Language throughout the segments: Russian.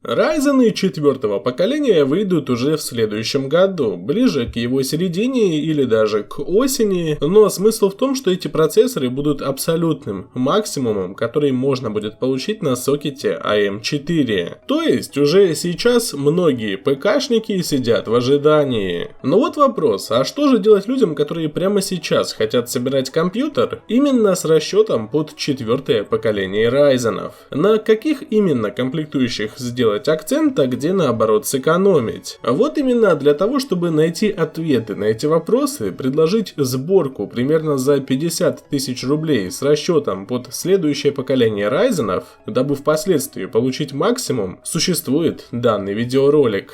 Ryzen 4-го поколения выйдут уже в следующем году, ближе к его середине или даже к осени, но смысл в том, что эти процессоры будут абсолютным максимумом, который можно будет получить на сокете AM4. То есть уже сейчас многие ПКшники сидят в ожидании. Но вот вопрос, а что же делать людям, которые прямо сейчас хотят собирать компьютер именно с расчетом под 4-е поколение Ryzen'ов? На каких именно комплектующих сделать акцент, а где наоборот сэкономить? Вот именно для того, чтобы найти ответы на эти вопросы, предложить сборку примерно за 50 тысяч рублей с расчетом под следующее поколение Ryzen'ов, дабы впоследствии получить максимум, существует данный видеоролик.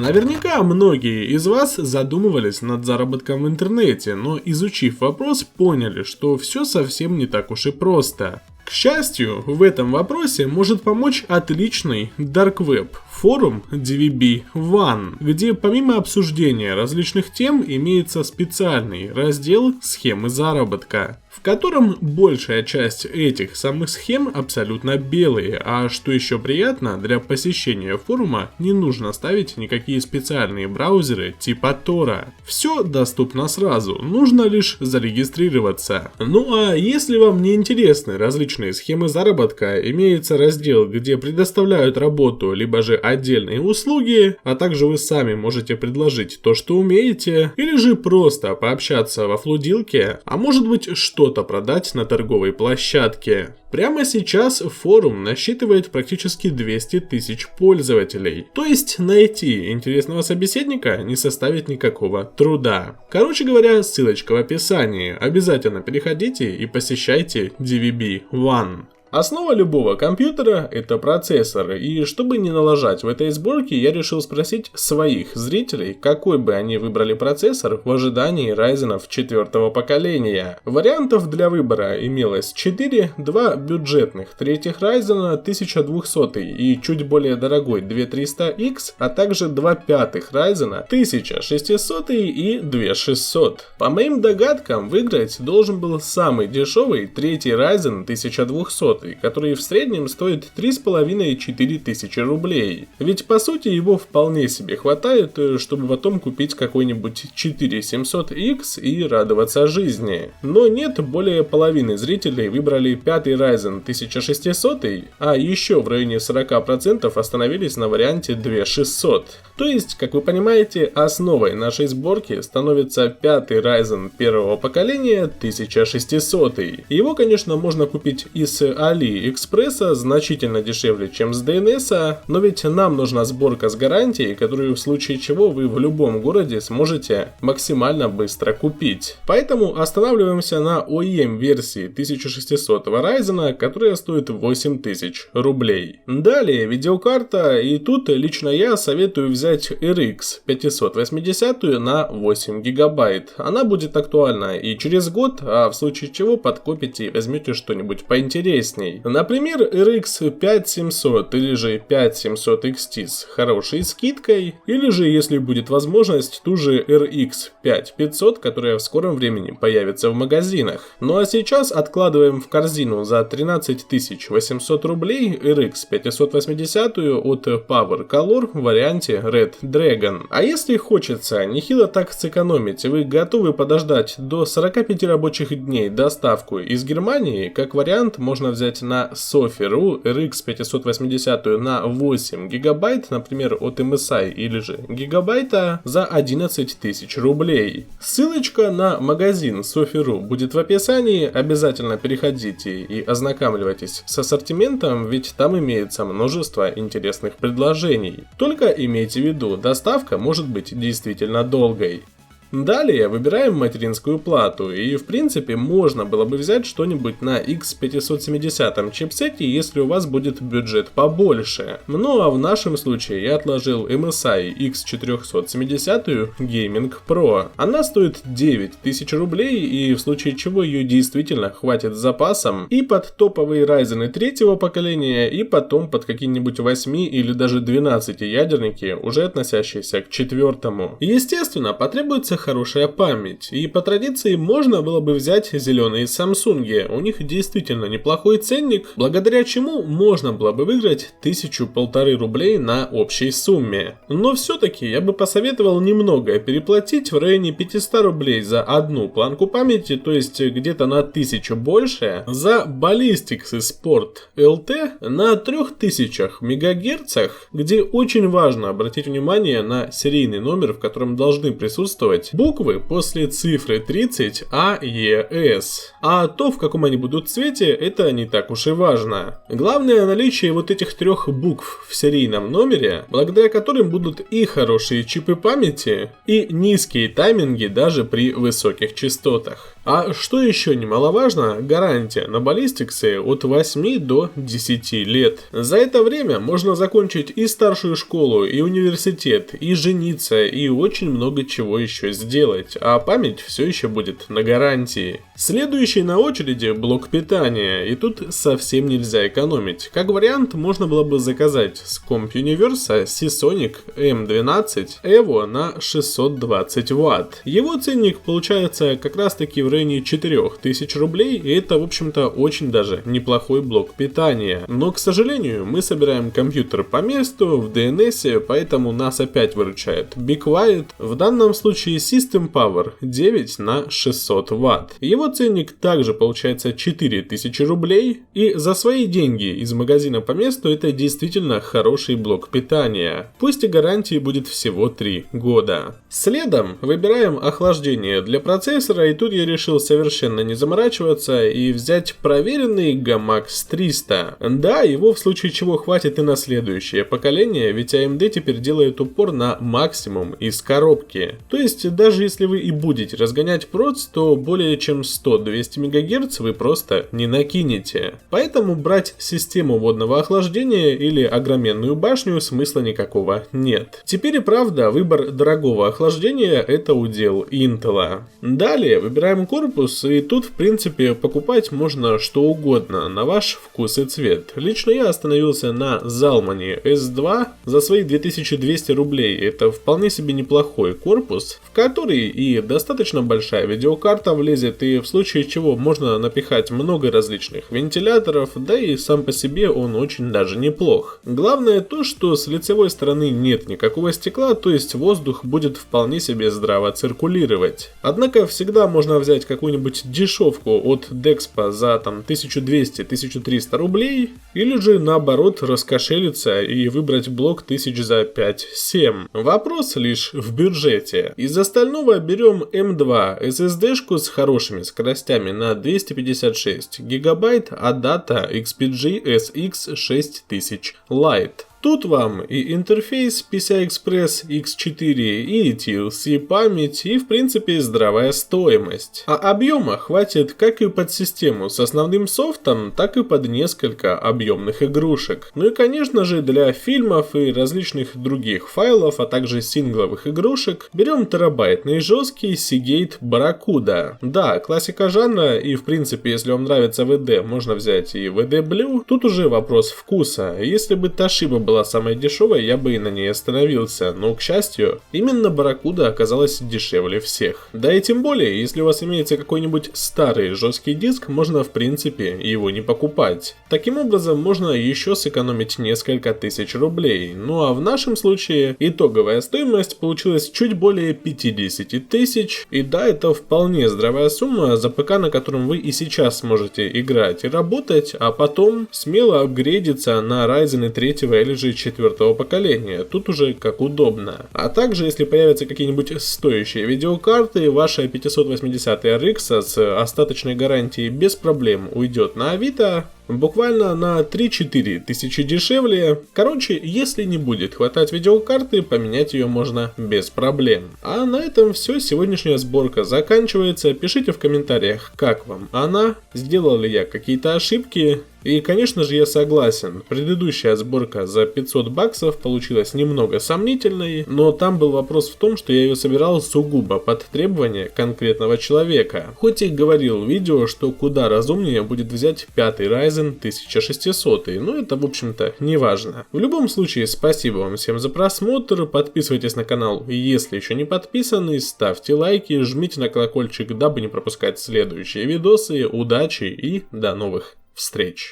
Наверняка многие из вас задумывались над заработком в интернете, но изучив вопрос, поняли, что все совсем не так уж и просто. К счастью, в этом вопросе может помочь отличный Dark Web форум DVB One, где помимо обсуждения различных тем имеется специальный раздел «Схемы заработка», в котором большая часть этих самых схем абсолютно белые, а что еще приятно, для посещения форума не нужно ставить никакие специальные браузеры типа Tor. Все доступно сразу, нужно лишь зарегистрироваться. Ну а если вам не интересны различные схемы заработка, имеется раздел, где предоставляют работу, либо же отдельные услуги, а также вы сами можете предложить то, что умеете, или же просто пообщаться во флудилке, а может быть что-то продать на торговой площадке. Прямо сейчас форум насчитывает практически 200 тысяч пользователей, то есть найти интересного собеседника не составит никакого труда. Короче говоря, ссылочка в описании, обязательно переходите и посещайте DVB One. Основа любого компьютера – это процессор, и чтобы не налажать в этой сборке, я решил спросить своих зрителей, какой бы они выбрали процессор в ожидании Ryzen 4-го поколения. Вариантов для выбора имелось 4, 2 бюджетных третьих Ryzen 1200 и чуть более дорогой 2300X, а также 2 пятых Ryzen 1600 и 2600. По моим догадкам, выиграть должен был самый дешевый третий Ryzen 1200, который в среднем стоит 3,5-4 тысячи рублей. Ведь по сути его вполне себе хватает, чтобы потом купить какой-нибудь 4700X и радоваться жизни. Но нет, более половины зрителей выбрали 5 Ryzen 1600, а еще в районе 40% остановились на варианте 2600. То есть, как вы понимаете, основой нашей сборки становится 5 Ryzen первого поколения 1600. Его, конечно, можно купить из AliExpress значительно дешевле, чем с DNS, но ведь нам нужна сборка с гарантией, которую в случае чего вы в любом городе сможете максимально быстро купить. Поэтому останавливаемся на OEM версии 1600 Ryzen, которая стоит 8000 рублей. Далее видеокарта, и тут лично я советую взять RX 580 на 8 гигабайт. Она будет актуальна и через год, а в случае чего подкопите и возьмете что-нибудь поинтересней. Например, RX 5700 или же 5700 XT с хорошей скидкой, или же, если будет возможность, ту же RX 5500, которая в скором времени появится в магазинах. Ну а сейчас откладываем в корзину за 13 800 рублей RX 580 от Power Color в варианте Red Dragon. А если хочется нехило так сэкономить, вы готовы подождать до 45 рабочих дней доставку из Германии, как вариант можно взять на Sophie.ru RX 580 на 8 гигабайт, например, от MSI или же гигабайта за 11 тысяч рублей. Ссылочка на магазин Sophie.ru будет в описании, обязательно переходите и ознакомьтесь с ассортиментом, ведь там имеется множество интересных предложений. Только имейте в виду, доставка может быть действительно долгой. Далее выбираем материнскую плату, и в принципе можно было бы взять что-нибудь на X570 чипсете, если у вас будет бюджет побольше. Ну а в нашем случае я отложил MSI X470 Gaming Pro. Она стоит 9000 рублей, и в случае чего ее действительно хватит с запасом и под топовые Ryzen 3-го поколения, и потом под какие-нибудь 8 или даже 12 ядерники, уже относящиеся к 4-му. Естественно, потребуется хорошая память. И по традиции можно было бы взять зеленые Samsung. У них действительно неплохой ценник, благодаря чему можно было бы выиграть 1000-1500 рублей на общей сумме. Но все-таки я бы посоветовал немного переплатить в районе 500 рублей за одну планку памяти, то есть где-то на 1000 больше, за Ballistics Sport LT на 3000 МГц, где очень важно обратить внимание на серийный номер, в котором должны присутствовать буквы после цифры 30 AES. А то, в каком они будут цвете, это не так уж и важно. Главное наличие вот этих 3 букв в серийном номере, благодаря которым будут и хорошие чипы памяти, и низкие тайминги даже при высоких частотах. А что еще немаловажно, гарантия на Ballistics от 8 до 10 лет. За это время можно закончить и старшую школу, и университет, и жениться, и очень много чего еще сделать, а память все еще будет на гарантии. Следующий на очереди блок питания, и тут совсем нельзя экономить. Как вариант, можно было бы заказать с Compuniverse Seasonic M12 Evo на 620 Вт. Его ценник получается как раз таки в районе 4000 рублей, и это в общем-то очень даже неплохой блок питания. Но, к сожалению, мы собираем компьютер по месту в DNS, поэтому нас опять выручает Be Quiet, в данном случае System Power 9 на 600 Вт. Его ценник также получается 4000 рублей, и за свои деньги из магазина по месту это действительно хороший блок питания. Пусть и гарантии будет всего 3 года. Следом выбираем охлаждение для процессора, и тут я решил совершенно не заморачиваться и взять проверенный Gamax 300. Да, его в случае чего хватит и на следующее поколение, ведь AMD теперь делает упор на максимум из коробки. То есть даже если вы и будете разгонять проц, то более чем 100-200 МГц вы просто не накинете. Поэтому брать систему водного охлаждения или огроменную башню смысла никакого нет. Теперь и правда выбор дорогого охлаждения это удел Intel. Далее выбираем корпус, и тут в принципе покупать можно что угодно на ваш вкус и цвет. Лично я остановился на Zalman S2 за свои 2200 рублей. Это вполне себе неплохой корпус, в который и достаточно большая видеокарта влезет, и в случае чего можно напихать много различных вентиляторов, да и сам по себе он очень даже неплох. Главное то, что с лицевой стороны нет никакого стекла, то есть воздух будет вполне себе здраво циркулировать. Однако всегда можно взять какую-нибудь дешевку от Dexpo за там 1200-1300 рублей, или же наоборот раскошелиться и выбрать блок 1000 за 5-7. Вопрос лишь в бюджете. Из остального берем M2 SSD-шку с хорошими скоростями на 256 гигабайт, Adata XPG SX 6000 Lite. Тут вам и интерфейс PCI-Express X4, и TLC память, и в принципе здравая стоимость. А объема хватит как и под систему с основным софтом, так и под несколько объемных игрушек. Ну и конечно же для фильмов и различных других файлов, а также сингловых игрушек, берем терабайтный жесткий Seagate Barracuda. Да, классика жанра, и в принципе если вам нравится VD, можно взять и VD Blue. Тут уже вопрос вкуса. Если бы Toshiba была самой дешевой, я бы и на ней остановился, но, к счастью, именно Barracuda оказалась дешевле всех. Да и тем более, если у вас имеется какой-нибудь старый жесткий диск, можно в принципе его не покупать. Таким образом, можно еще сэкономить несколько тысяч рублей. Ну а в нашем случае итоговая стоимость получилась чуть более 50 тысяч, и да, это вполне здравая сумма за ПК, на котором вы и сейчас сможете играть и работать, а потом смело апгрейдиться на Ryzen 3 или же 4 поколения, тут уже как удобно. А также, если появятся какие-нибудь стоящие видеокарты, ваша 580 RX с остаточной гарантией без проблем уйдет на Авито, буквально на 3-4 тысячи дешевле. Короче, если не будет хватать видеокарты, поменять ее можно без проблем. А на этом все, сегодняшняя сборка заканчивается. Пишите в комментариях, как вам она, сделал ли я какие-то ошибки. И, конечно же, я согласен, предыдущая сборка за 500 баксов получилась немного сомнительной, но там был вопрос в том, что я ее собирал сугубо под требования конкретного человека. Хоть и говорил в видео, что куда разумнее будет взять 5-й Ryzen 1600, но это, в общем-то, не важно. В любом случае, спасибо вам всем за просмотр, подписывайтесь на канал, если еще не подписаны, ставьте лайки, жмите на колокольчик, дабы не пропускать следующие видосы, удачи и до новых встреч!